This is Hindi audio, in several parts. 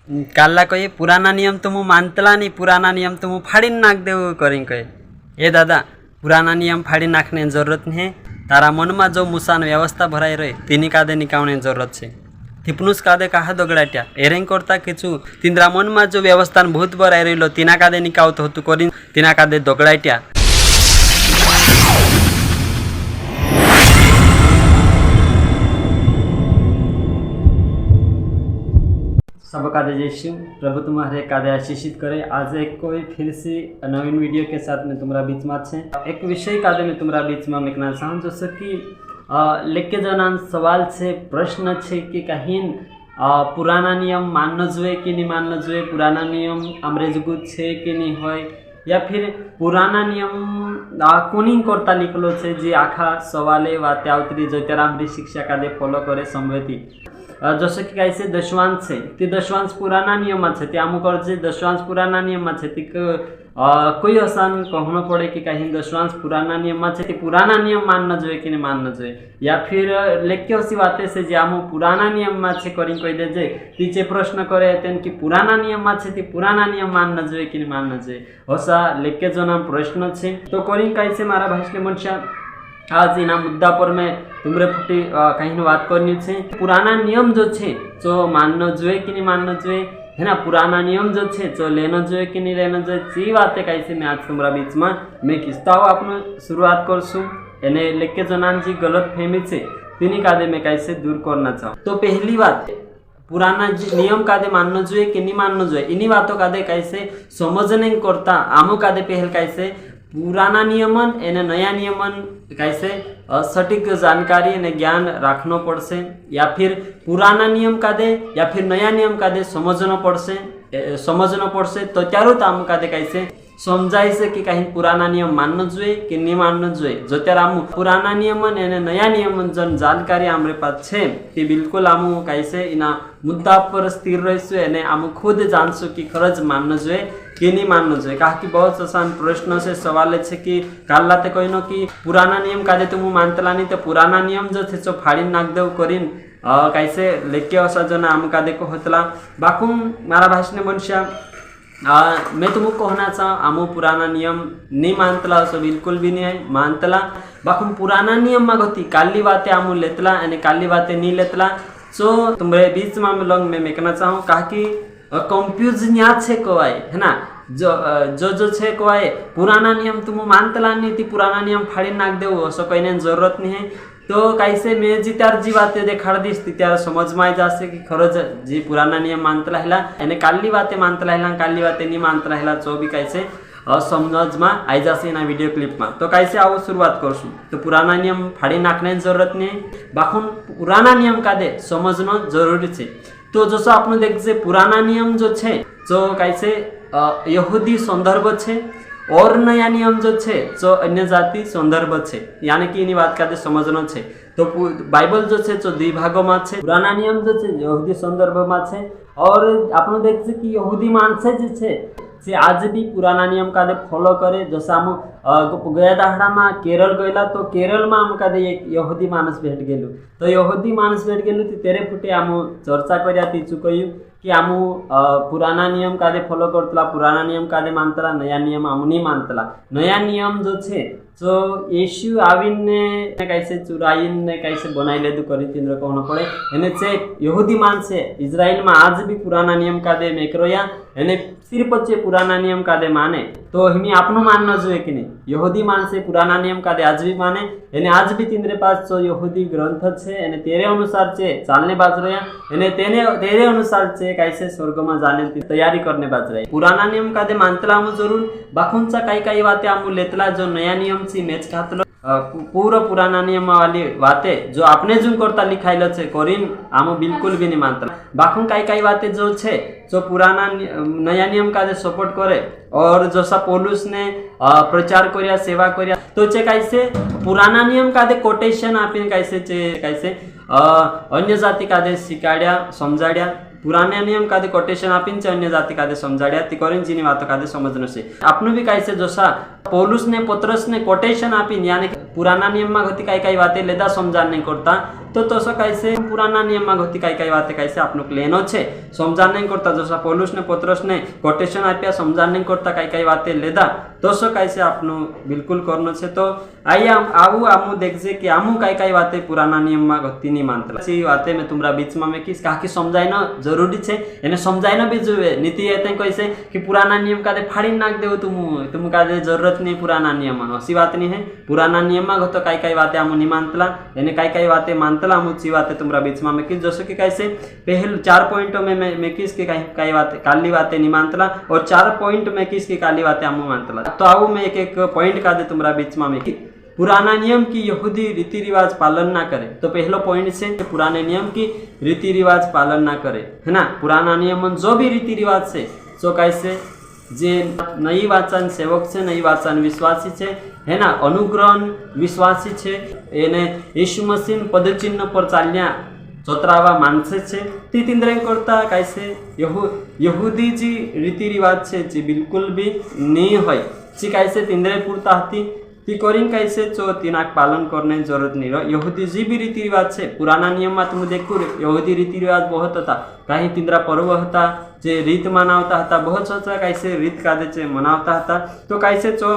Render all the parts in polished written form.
काल्ला कहे पुराना नियम तो मुँ मानतला नहीं, पुराना नियम तो मुँ फाड़ी नाख देव करें कहे। ए दादा, पुराना नियम फाड़ी नाखने जरूरत नहीं है। तारा मन में जो मुसान व्यवस्था भराई रहे तीनी कादे निकावने जरूरत है। थिपनुस कादे कहा दगड़ाट्या एरें करता किचु तिंद्रा मन में जो व्यवस्था भूत भराई रही तीना कादे निकावत होतु करी तीना कादे दगड़ाट्या। सब कादे जय शिव, प्रभु तुम्हारे कादे आशीषित करे। आज एक कोई फिर से नवीन वीडियो के साथ में तुम्हारा बीच में छे। एक विषय कादे में तुम्हारा बीच में लिखना चाहूँ जैसे कि लेके जाना सवाल छे, प्रश्न छे कि कहीं पुराना नियम मानना जोए कि नहीं मानना जोए, पुराना नियम अंग्रेजगु छे कि नहीं होय, या फिर पुराना नियम कोनी करता निकलो छे जे आखा सवाले वाते आवतरी ज्योतिरामरी शिक्षा कादे फॉलो करे संवेती। जसं की कैसे दशवांश है ते दशवांश पुराना नियम छे, ते अमुक जे दशवांश पुराना नियम छे ते कोई आसान कहना पड़े कि कहीं दशवांश पुराना नियम छे ते पुराना नियम मानना जोए कि नहीं मानना जोए, या फिर लेख्य सी बातें से जे आमु पुराना नियम छे करी कही दे जे तीचे प्रश्न करे तेन कि पुराना नियम छे ते पुराना नियम मानना जोए कि नहीं मानना जोए, ऐसा लेख्य जो नाम प्रश्न छे। तो करी कैसे मारा भाषण मनुष्य आज इना मुद्दा पर मैं तुमरे फुटी कहीं बात करनी छे। पुराना नियम जो छे जो मानना जोए कि नहीं मानना जोए है ना, पुराना नियम जो छे जो लेना जोए कि नहीं लेना जोए, ची बातें कैसे मैं आज तुम्हारा बीच में मैं किस्ता हूँ आपने शुरुआत करसू एने लेके जनान जी गलत फहमी छे तीनी कादे मैं कैसे दूर करना चाहूँ। तो पहली बात पुराना नियम कादे मानना जोए कि नहीं मानना जोए, इन्हीं बातों कादे कैसे समझने करता आमो कादे पहल कैसे पुराना नियमन एने नया नियमन कैसे सटीक जानकारी ने ज्ञान रखना पड़से, या फिर पुराना नियम कादे या फिर नया नियम कादे समझना पड़से तो त्यारो ताम कादे कैसे समझाई से कि कहीं पुराना नियम मानना जोए कि नहीं मानना जोए। जो त्यार आमु पुराना नियमन एने नया नियमन जन जानकारी हमारे पास छे कि बिल्कुल आमु कैसे इना मुद्दा पर स्थिर रहीशु एने आमु खुद जानसु कि खरज मानना जोए कि नहीं मानना जोए। कहा कि बहुत आसान प्रश्न से सवाल है कि काल्ला ते कहनो कि पुराना नियम कादे तुम मानतला नहीं तो पुराना नियम जो थे फाड़ी नाक देव करीन कैसे लेके असा जो ना आम कादे को होतला बाकुम मारा भाषण मनुष्य मैं तुमको कहना चाहूँ आमो पुराना नियम नहीं मानतला असो बिल्कुल भी नहीं है मानतला। बाकुम पुराना नियम मागती काली बातें आमो लेतला यानी काली बातें नहीं लेतला। सो तुम्हारे बीच में लोग मैं कहना चाहूँ कहा कि कंफ्यूजन याद छे कोई है ना, जो छे कोई पुराना नियम तुम मानतला नहीं थी पुराना नियम फाड़ी नाक देव असो कहने जरूरत नहीं है। तो कैसे मैं जी त्यार जी बातें देखाड़ दीश त्यार समझ में आई जासे कि खरज जी पुराना नियम मानतला है यानी काली बातें मानतला है काली बातें नहीं मानतला है जो भी कैसे समझ में आई जासे ना वीडियो क्लिप में। तो कैसे आओ शुरुआत करसू। तो पुराना नियम फाड़ी नाखने जरूरत नहीं है, बाकुन पुराना नियम कादे समझना जरूरी है। तो जैसा आपने देखिए पुराना नियम जो छे जो कैसे यहूदी संदर्भ छे और नया नियम जो छे जो अन्य जाति संदर्भ छे यानी कि इन्हीं बात का समझना छे। तो बाइबल जो छे जो दुई भागों में छे, पुराना नियम जो छे यहूदी संदर्भ में छे और आपने देखिए कि यहूदी मानसे जो छे से आज भी पुराना नियम कादे फॉलो करे। जैसा हम गया दाहड़ा में केरल गयला तो केरल में आम कादे एक यहूदी मानस भेट गेलु तो यहूदी मानस भेट गेलु तेरे फुटे आम चर्चा करिया तीचु कहू कि आमु पुराना नियम कादे फॉलो करतला, पुराना नियम कादे मानतला, नया नियम आमु नहीं मानतला। नया नियम जो छे जो यीशु आविन ने कैसे चुराइन ने कैसे बनाई लेदु करी तिंद्र कहना पड़े एने छे यहूदी मान से इजराइल में आज भी पुराना नियम कादे मेकरोया एने सिर्फ छे पुराना नियम कादे माने। तो हमें आपनो मानना जोए कि नहीं, यहूदी मान से पुराना नियम कादे आज भी माने एने आज भी तिंद्रे पास जो यहूदी ग्रंथ छे एने तेरे अनुसार छे चालने बाज रहे एने तेरे अनुसार छे कैसे स्वर्ग में जाने की तैयारी करने बाज रहे। पुराना नियम कादे मानतला आमु जरूर बाकुंचा काही बातें आमु लेतला जो नया नियम ची मैच खातलो पूरा पुराना नियम वाली बातें जो आपने जो करता लिखाइल छे करीन आमो बिल्कुल भी नहीं मानता। बाकुन काही बातें जो छे जो पुराना नया नियम कादे सपोर्ट करे और जैसा पौलुस ने प्रचार करिया सेवा करिया तो चे कैसे पुराना नियम कादे कोटेशन आपीन कैसे अन्य जाति कादे शिकाड्या समझाड्या पुराने नियम कादे कोटेशन आपीन अन्य जाति कादे समझाड्या ती करीन जीनी बातों कादे समझने से आपने भी कैसे जैसा पौलुस ने पत्रस ने कोटेशन आपीन यानी पुराना नियम में होती काही बातें लेदा समझा नहीं करता तो तसं कैसे पुराना नियम में होती काही वाते कैसे आपनो लेनो छे समझा नहीं करता जसा पौलुस ने पत्रस ने कोटेशन आप्या समझा नहीं करता काही वाते लेदा तसं कैसे आपनो बिल्कुल करनो छे। तो आइए आऊ आमु देखजे कि आमु काही वाते पुराना नियम में होती नहीं मानता सी वाते में तुमरा बीच में किस काकी समझाइना जरूरी छे एने समझाइना भी जुए नीति एते कैसे कि पुराना नियम का दे फाड़ी नाक देव तुम का दे जरूरत नहीं पुराना नियम में ऐसी बात नहीं है। पुराना नियम में तो काही बातें आमु नहीं मानतला एने काही बातें मानतला आमु सी बातें तुमरा बीच में किस जैसे कि कैसे पहले 4 पॉइंटों में मैं किस के काही बातें काली बातें नहीं मानतला और 4 पॉइंट में किस की काली बातें आमु मानतला। तो आओ मैं एक पॉइंट का दे तुमरा बीच में पुराना नियम की यहूदी रीति रिवाज पालन ना करे। तो पहला पॉइंट से पुराने नियम की रीति रिवाज पालन ना करे है ना। पुराना नियम जो भी रीति रिवाज से जो कैसे जे नई वाचन सेवक छे नई वाचन विश्वासी छे है ना अनुग्रहण विश्वासी छे एने यीशु मसीह पदचिन्ह पर चाल्या चोतरावा माणसे छे ती तिंद्रे करता कैसे यहूदी जी रीति रिवाज छे जी बिल्कुल भी नहीं होय जी कैसे तिंद्रे पुरता हती ती करीन कैसे चो तिनाक पालन करने जरूरत नहीं रहो। यहूदी जी भी रीति रिवाज छे पुराना नियम में तुम देखो यहूदी रीति रिवाज बहुत होता कहीं तिंद्रा पर्व होता जे रीत मनावता था बहुत सोचा कैसे रीत कादे चे मनावता था तो कैसे चो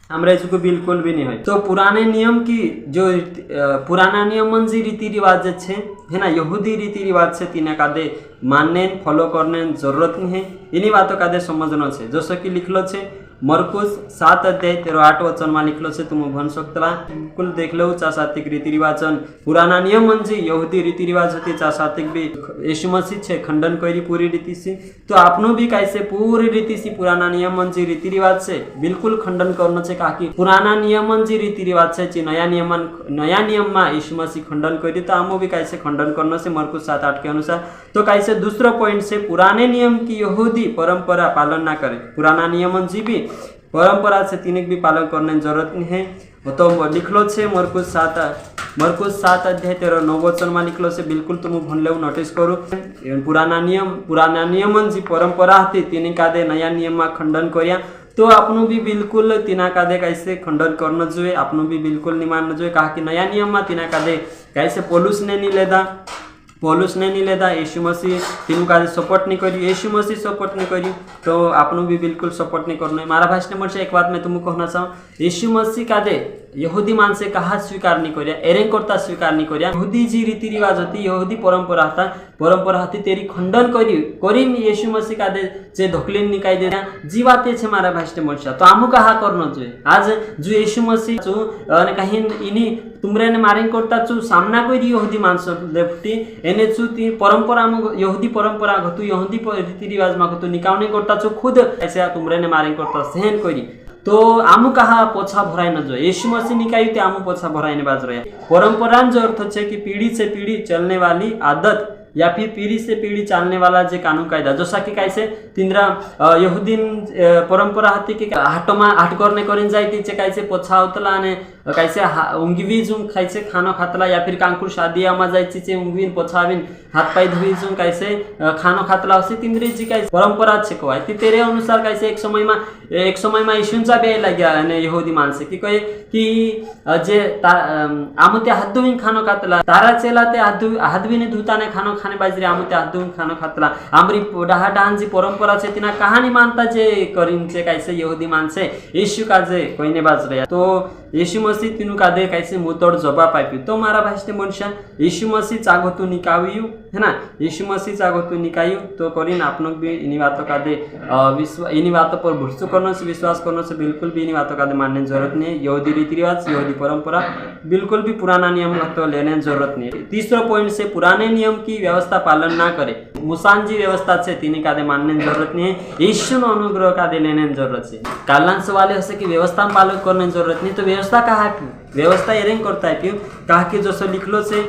अंग्रेज को बिल्कुल भी नहीं है। तो पुराने नियम की जो पुराना नियम जी रीति रिवाज छे है ना यहूदी रीति रिवाज से तीन कादे मानने फॉलो करने जरूरत नहीं है इन्हीं बातों कादे समझना छे। जैसे कि लिखलो छे मरकुस 7 अध्याय 13-8 वचन में लिखलो छे तुम भन सकतला बिल्कुल देख लो चासातिक रीति रिवाजन पुराना नियम जी यहूदी रीति रिवाज होती चासातिक भी यीशु मसीह छे खंडन करी पूरी रीति से। तो आपनो भी कैसे पूरी रीति से पुराना नियम जी रीति रिवाज से बिल्कुल खंडन करना छे काकी पुराना नियम जी रीति रिवाज से नया नियम में यीशु मसीह खंडन करी तो आमो भी कैसे खंडन करना से मरकुस 7-8 के अनुसार। तो कैसे दूसरा पॉइंट से पुराने नियम की यहूदी परंपरा पालन ना करे पुराना नियम जी भी परंपरा से तीन भी पालन करने जरूरत नहीं है। तो लिखलो छे मरकुस 7 अध्याय 13-9 वचन में लिखलो से बिल्कुल तुम भन ले नोटिस करो पुराना नियम जी परंपरा थी तीन कादे नया नियम में खंडन करिया तो आपनो भी बिल्कुल तीना कादे कैसे खंडन करना જોઈએ आपनो भी बिल्कुल नहीं मानना જોઈએ कहा कि नया नियम में तीना कादे कैसे पौलुस ने नहीं लेदा यीशु मसीह तीनों का सपोर्ट नहीं करी यीशु मसीह सपोर्ट नहीं करी तो आपनो भी बिल्कुल सपोर्ट नहीं करना है। मारा भाई ने मुझसे एक बात मैं तुमको कहना चाहूँ यीशु मसीह का दे यहूदी मान से कहा स्वीकार नहीं करिया एरें करता स्वीकार नहीं करिया यहूदी जी रीति रिवाज होती यहूदी परंपरा होती तेरी खंडन करी यीशु मसीह का दे जे ढोकलीन निकाय दे जी बातें छे मारा भाई ने मुझसे तो आमु कहा करना चाहिए आज जो यीशु मसीह चु कहीं इनी तुमरे ने मारें करता चु सामना करी यहूदी मानस लेफ्टी एने चु ती परंपरा यहूदी परंपरा घतु यहूदी रीति रिवाज में घतु निकावने करता चु खुद ऐसे तुमरे ने मारें करता सहन करी तो आमु कहा पोछा भराई न जो यीशु मसीह निकाई ते आमु पोछा भराई ने बाज रहे परंपरा जो अर्थ है कि पीढ़ी से पीढ़ी चलने वाली आदत या फिर पीढ़ी से पीढ़ी चलने वाला जे कानून कायदा जैसा कि कैसे तिंद्रा यहूदी परंपरा होती कि हाट करने करीन जाती कैसे पोछा होतला ने कैसे उंगवी जुम कैसे खाना खातला या फिर कांकुर शादी आमा जायची चे उंगवीन पोछावीन हाथ पाय धुई जुम कैसे खाना खातला असे तिंद्री जी कैसे परंपरा छिकवाय ती तेरे अनुसार कैसे एक समय में यीशुंचा बे लाग्या ने यहूदी माणसे की कहे कि जे आमु ते हात धुईन खाना खातला तारा चेला ते हात धुईन धुताने खाना खाने बाजरी आमु ते हात धुईन खाना खातला आमरी डाहाडान जी परंपरा छे तिना कहानी मानता जे करीन छे कैसे यहूदी माणसे यीशु का जे कोईने बाज रहे तो यीशु मसीह तीनों का दे कैसे मुतोड़ जवाब आप्यु तो मारा भाई मनुष्य यीशु मसीह चागोतु निकाव्यु है ना यीशु मसीह चागोतु निकायु तो करीन आपनो भी इन्हीं बातों का दे इन्हीं बातों पर भरोसा करने से विश्वास करने से बिल्कुल भी इन्हीं बातों का दे मानने जरूरत नहीं है। यहूदी रीति रिवाज यहूदी परंपरा बिल्कुल भी पुराना नियम तो लेने जरूरत नहीं है। तीसरा पॉइंट से पुराने नियम की व्यवस्था पालन ना करे मुसान जी व्यवस्था से तीन का दे मानने जरूरत नहीं है यीशु अनुग्रह का दे लेने जरूरत है। कालांश वाले हसे कि व्यवस्था पालन करने जरूरत नहीं तो व्यवस्था कहा क्यों व्यवस्था एरें करता है क्यों कहा कि जैसे लिखलो से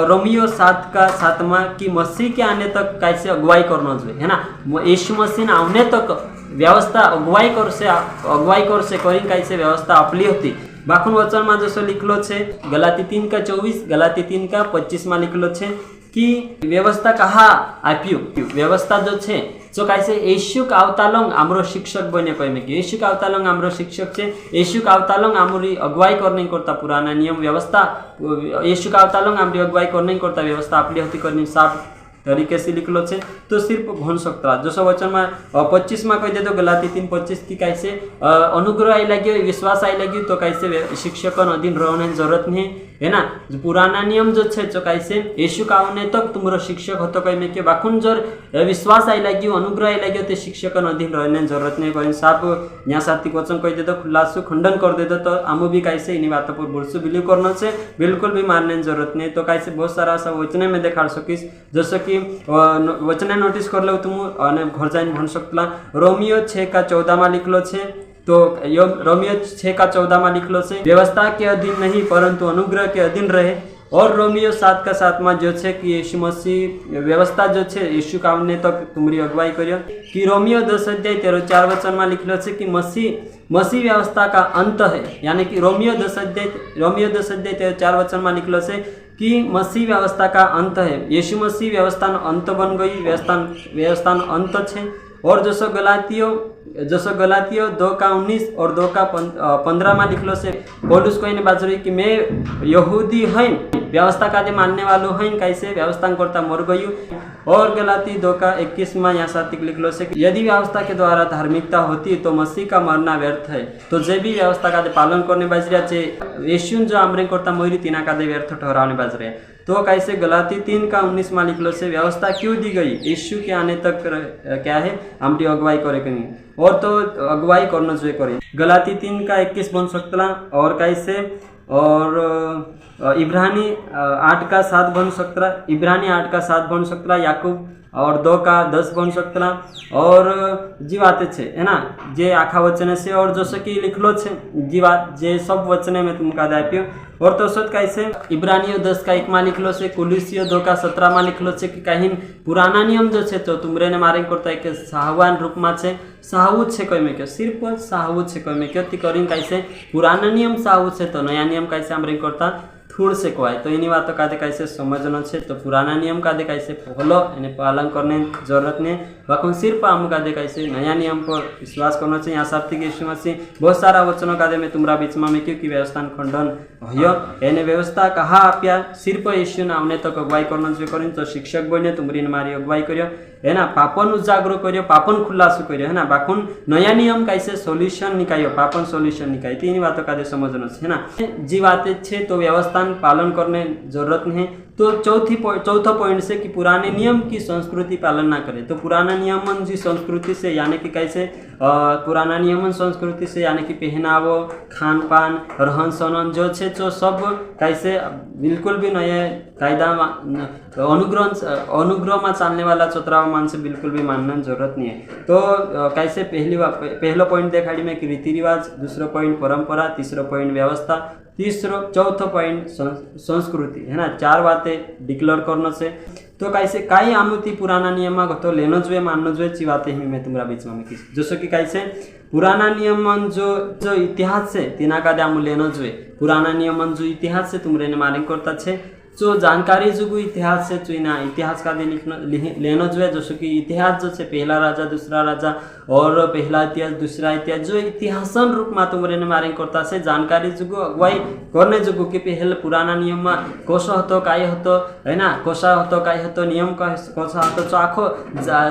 रोमियो 7 की मसीह के आने तक कैसे अगुवाई करना चाहिए है ना यीशु मसीह आने तक व्यवस्था अगुवाई कर से करी कैसे व्यवस्था अपली होती बाखुन वचन में जैसे लिखलो छे गलाती 3:24 गलाती 3:25 में लिखलो छे कि व्यवस्था कहाँ आप्यो व्यवस्था जो छे जो कैसे येशुक आवतालोंग आमरो शिक्षक बने कहे कि येशुक आवतालोंग आमरो शिक्षक छे येशुक आवतालोंग आमरी अगुवाई करने करता पुराना नियम व्यवस्था येशुक आवतालोंग आमरी अगुवाई करने करता व्यवस्था आपली होती करनी साफ तरीके से लिखलो छे तो सिर्फ भन सकता जसो वचन में 25 में कह दे तो गलाती 3:25 की कैसे अनुग्रह आई लगे विश्वास आई लगी तो कैसे शिक्षक अधीन रहने जरूरत नहीं है ना। पुराना नियम जो छे जो कैसे येशु का आने तक तुमरो शिक्षक होतो कहे में के बाखुन जोर विश्वास आई लगी अनुग्रह आई लगे तो शिक्षक अधीन रहने जरूरत नहीं कहीं साफ यहाँ साथी वचन कह दे तो खुलासु खंडन कर दे तो आमु भी कैसे इन बातों पर बुरसु बिलीव करना से बिल्कुल भी मानने जरूरत नहीं। तो कैसे बहुत सारा सब वचने में देखा सकीस जैसे कि वचने नोटिस कर लो तुम घर जाइन भन सकला रोमियो 6:14 में लिखलो छे तो रोमियो 6:14 में लिखलो छे व्यवस्था के अधीन नहीं परंतु अनुग्रह के अधीन रहे। और रोमियो 7:7 में जो छे कि यीशु मसीह व्यवस्था जो छे यीशु का आने तक तुम्हारी अगुवाई करियो कि रोमियो 10:4 में लिखलो छे कि मसीह व्यवस्था का अंत है यानी कि रोमियो 10:4 में लिखलो छे कि मसीह व्यवस्था का अंत है यीशु मसीह व्यवस्था अंत बन गई व्यवस्था अंत छे। और जसो गलातियो 2:19 और 2:15 में लिखलो से पौलुस कहने बात रही कि मैं यहूदी हूँ व्यवस्था का मानने वालों हूँ कैसे व्यवस्था करता मर गई। और गलाती 2:21 में यहाँ साथ लिखलो से यदि व्यवस्था के द्वारा धार्मिकता होती तो मसीह का मरना व्यर्थ है तो जे भी व्यवस्था का पालन करने बाज रहा है यीशु जो आमरे करता मोरी तीना का व्यर्थ ठहराने बाज रहे। तो कैसे गलाती 3:19 में लिखलो से व्यवस्था क्यों दी गई यीशु के आने तक क्या है हमारी अगुवाई करे कहीं और तो अगुवाई करना जो करे गलाती 3:21 बन सकता और कैसे और इब्रानी 8:7 बन सकता इब्रानी 8:7 बन सकता याकूब और 2:10 बन सकता और जीवाते छे है ना जे आखा वचने से और जैसे कि लिखलो छे जीवात जे सब वचने में तुम का दापियो और तो सत कैसे इब्रानियो 10:1 में लिखलो से कुलिसियो 2:17 में लिखलो से कि कहीं पुराना नियम जो छे तो तुमरे ने मारे करता है कि साहवान रूप में छे साहू छे कोई में क्यों सिर्फ साहू छे कोई में क्यों ती करीन कैसे पुराना नियम साहू छे तो नया नियम कैसे हमरे करता थोड़ से को है तो इन्हीं बातों का कैसे समझना है तो पुराना नियम का कैसे फॉलो यानी पालन करने जरूरत नहीं बाकी सिर्फ हम का कैसे नया नियम पर विश्वास करना चाहिए। यहाँ साथ यीशु मसीह बहुत सारा वचनों का में तुम्हारा बीच में क्योंकि व्यवस्था खंडन हो यानी व्यवस्था कहा आप्या सिर्फ यीशु ने हमने तक अगुवाई करना जो करें तो शिक्षक बने तुम्हारी मारी अगुवाई करियो है ना पापन उजागरो करियो पापन खुलासो करियो है ना बाकुन नया नियम कैसे सोल्यूशन निकालियो पापन सोल्यूशन निकाली तीन बातों का समझना है ना जी बातें छे तो व्यवस्था पालन करने जरूरत नहीं। तो चौथा पॉइंट से कि पुराने नियम की संस्कृति पालन ना करे तो पुराना नियमन जी संस्कृति से यानी कि कैसे पुराना नियमन संस्कृति से यानी कि पहनावो खान पान रहन सहन जो छे जो सब कैसे बिल्कुल भी नए कायदा अनुग्रह में चलने वाला चतरा मान से बिल्कुल भी मानना जरूरत नहीं है। तो कैसे पहलो पॉइंट देखाड़ी में कि रीति रिवाज दूसरा पॉइंट परंपरा तीसरा पॉइंट व्यवस्था चौथा पॉइंट संस्कृति है ना 4 बातें डिक्लेयर करने से तो कैसे काई आमुति पुराना नियम तो लेनो जो माननो जो ची बातें ही मैं तुम्हारा बीच में किस जैसे कि कैसे पुराना नियमन जो इतिहास से तीना का दामू लेनो जो पुराना नियमन जो इतिहास से तुमरे ने मालिक करता छे जो जानकारी जो इतिहास से चुना इतिहास का लेनो जो है जैसे कि इतिहास जो से पहला राजा दूसरा राजा और पहला इतिहास दूसरा इतिहास जो इतिहासन रूप में तुमरे ने मारे करता से जानकारी जो अगुवाई करने जो कि पहले पुराना नियम में कोसा होतो काय होतो है ना कोसा होतो काय होतो नियम कोसा होतो तो आखो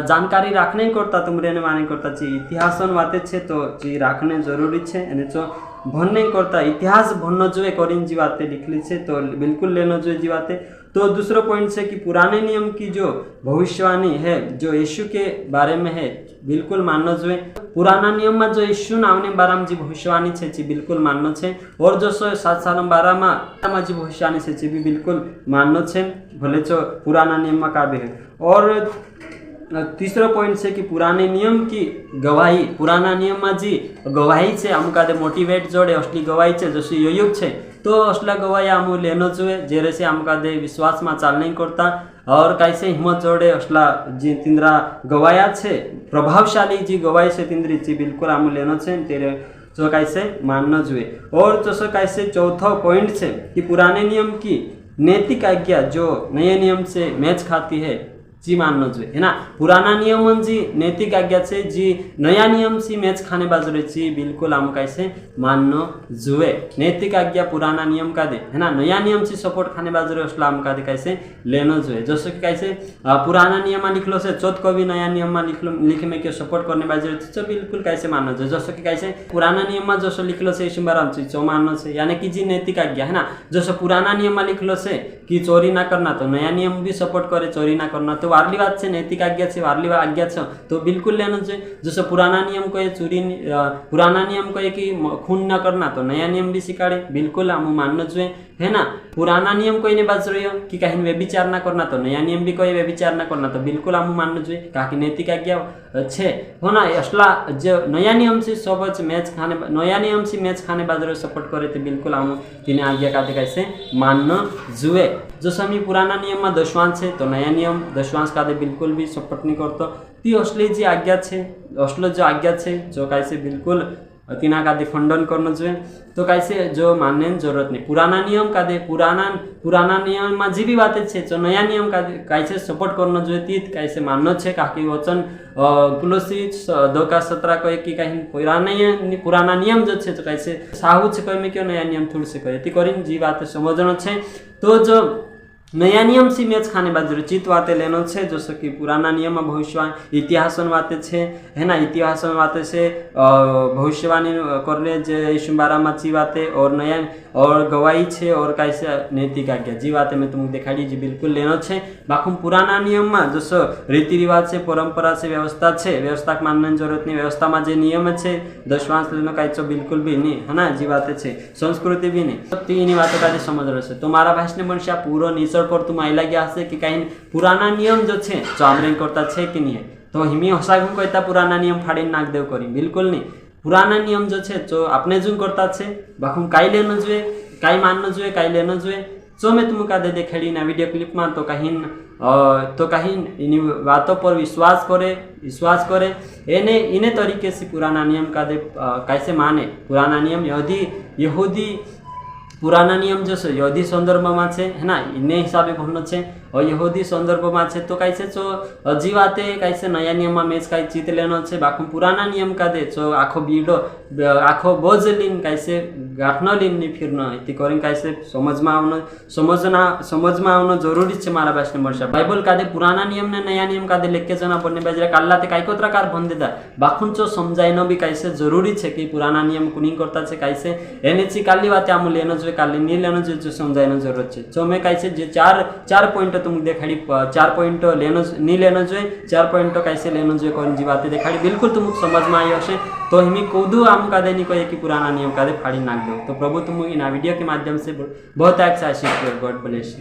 जानकारी राखने करता तुमरे ने मारे करता इतिहासन बातें छे तो राखने जरूरी है जो भनने करता इतिहास भन्न जो करीन जी बातें लिखली छे तो बिल्कुल लेना जो जी बातें। तो दूसरा पॉइंट से कि पुराने नियम की जो भविष्यवाणी है जो यीशु के बारे में है बिल्कुल मानना जो पुराना नियम में जो यीशु नामने बारे में जी भविष्यवाणी छे जी बिल्कुल मानना छे और जो 7 बारे में जी भविष्यवाणी छे जी भी बिल्कुल मानना छे भले जो पुराना नियम में काव्य है। और तीसरा पॉइंट से कि पुराने नियम की गवाही पुराना नियम में जी गवाही छे हम का मोटिवेट जोड़े असली गवाही छे जैसे युग छे तो असला गवाही हम लेनो जो जेरे से हम का विश्वास में चाल नहीं करता और कैसे हिम्मत जोड़े असला जी तिंद्रा गवाया छे प्रभावशाली जी गवाही से तिंद्री जी बिल्कुल हम लेनो छे तेरे जो कैसे मानना जो और जैसे कैसे चौथा पॉइंट छे कि पुराने नियम की नैतिक आज्ञा जो नए नियम से मैच खाती है जी मानना જોઈએ है ना। पुराना नियम जी नैतिक आज्ञा છે जी नया नियम से मैच खाने बाजू जी बिल्कुल आम कैसे मानना જોઈએ। नैतिक आज्ञा पुराना नियम का दे है ना, नया नियम से सपोर्ट खाने बाजू असला आम का दे कैसे लेना જોઈએ। जैसे कि कैसे पुराना नियम में लिखलो से चौथ को भी नया नियम में लिखे में क्यों सपोर्ट करने बाजू तो बिल्कुल कैसे मानना જોઈએ। जैसे कि कैसे पुराना नियम में जैसे लिखलो से शिंबाराम चो मानना છે यानी कि जी नैतिक आज्ञा है ना। जैसे पुराना नियम में लिखलो से कि चोरी ना करना तो नया नियम भी सपोर्ट करे चोरी ना करना तो वारली बात है, नैतिक आज्ञा है, वारली आज्ञा है तो बिल्कुल लेना चाहिए। जैसे पुराना नियम को चोरी पुराना नियम को कि खून न करना तो नया नियम भी सिखाड़े बिल्कुल हम मानना चाहिए है ना। पुराना नियम कोई नहीं बाज रही हो कि कहीं व्यभिचार ना करना तो नया नियम भी कोई व्यभिचार ना करना तो बिल्कुल हम मानना चाहिए कहा नैतिक आज्ञा है हो ना। असला जो नया नियम से सब मैच खाने नया नियम से मैच खाने बाजू सपोर्ट करे तो बिल्कुल हम तीन आज्ञा का कैसे मानना જોઈએ। जो समय पुराना नियम में दशवांश है तो नया नियम दशवांश का बिल्कुल भी सपोर्ट नहीं करता। ती असली जी आज्ञा है असलो जो आज्ञा है जो कैसे बिल्कुल तीना का खंडन करना चाहिए तो कैसे जो मानने की जरूरत नहीं। पुराना नियम का पुराना नियम में जी भी बातें है जो नया नियम का कैसे सपोर्ट करना चाहिए ती कैसे मानना है कहा कि वचन कुलसी 2:17 को कि कहीं पुराना नियम जो है तो कैसे साहू है कोई में क्यों नया नियम थोड़ी से करे ती करीन जी बात समझना है। तो जो नया नियम से मैच खाने बाजू चित बातें लेना है जैसे कि पुराना नियम में भविष्यवाणी इतिहास बातें है ना, इतिहास में बातें से भविष्यवाणी कर ले यीशु बारा में ची बातें और नया और गवाही है और कैसे नैतिक आज्ञा जी बातें मैं तुमको दिखाई जी बिल्कुल लेना है। बाकी पुराना नियम में जैसे रीति रिवाज से परंपरा से व्यवस्था है व्यवस्था को मानने की जरूरत नहीं। व्यवस्था में जो नियम है दशवांश लेना कहीं बिल्कुल भी नहीं है ना जी बातें है संस्कृति भी नहीं तो इन बातों का समझ रहे तो मारा भाषण बनशा पूरा निसर पर तुम आईला गया हसे कि कहीं पुराना नियम जो है जो आमरेन करता है कि नहीं है तो हिमी हसा गुम कहता पुराना नियम फाड़ी नाक देव करी बिल्कुल नहीं। पुराना नियम जो है जो अपने जो करता है बाखुम काई लेना જોઈએ काई मानना જોઈએ काई लेना જોઈએ जो मैं तुमका दे देखेड़ी ना वीडियो क्लिप में तो कहीं इन बातों पर विश्वास करे इन्हें तरीके से पुराना नियम का दे कैसे माने। पुराना नियम यहूदी पुराना नियम जो है यहूदी संदर्भ में है ना इन्हें हिसाबे भरना है और यहूदी संदर्भ में है तो कैसे जो जीवाते कैसे नया नियम में मैच कई चीत लेना है। बाकी पुराना नियम का दे जो आखो बीडो आखो बोझ लीन कैसे गाठना लीन नहीं फिरना इतनी करें कैसे समझ में आना जरूरी है। मारा भाषण वर्षा बाइबल का दे पुराना नियम ने नया नियम का दे लेके जाना पड़ने बाजरा काल्ला ते काई प्रकार बन देता बाखुन चो समझाइना भी कैसे जरूरी है कि पुराना नियम को नहीं करता है कैसे एने ची काली बातें आम लेना जो काली नहीं लेना जो समझाइना जरूरत है। जो मैं कैसे जो चार पॉइंट तुम देखाड़ी 4 पॉइंट लेना नहीं लेना चाहिए 4 पॉइंट कैसे लेना चाहिए कौन जी बातें देखाड़ी बिल्कुल तुमको समझ में आई हसे तो हमें कौदू आम का देनी कहे कि पुराना नियम का दे फाड़ी नाक दो। तो प्रभु तुम इन वीडियो के माध्यम से बहुत अच्छा आशीष गॉड ब्लेस।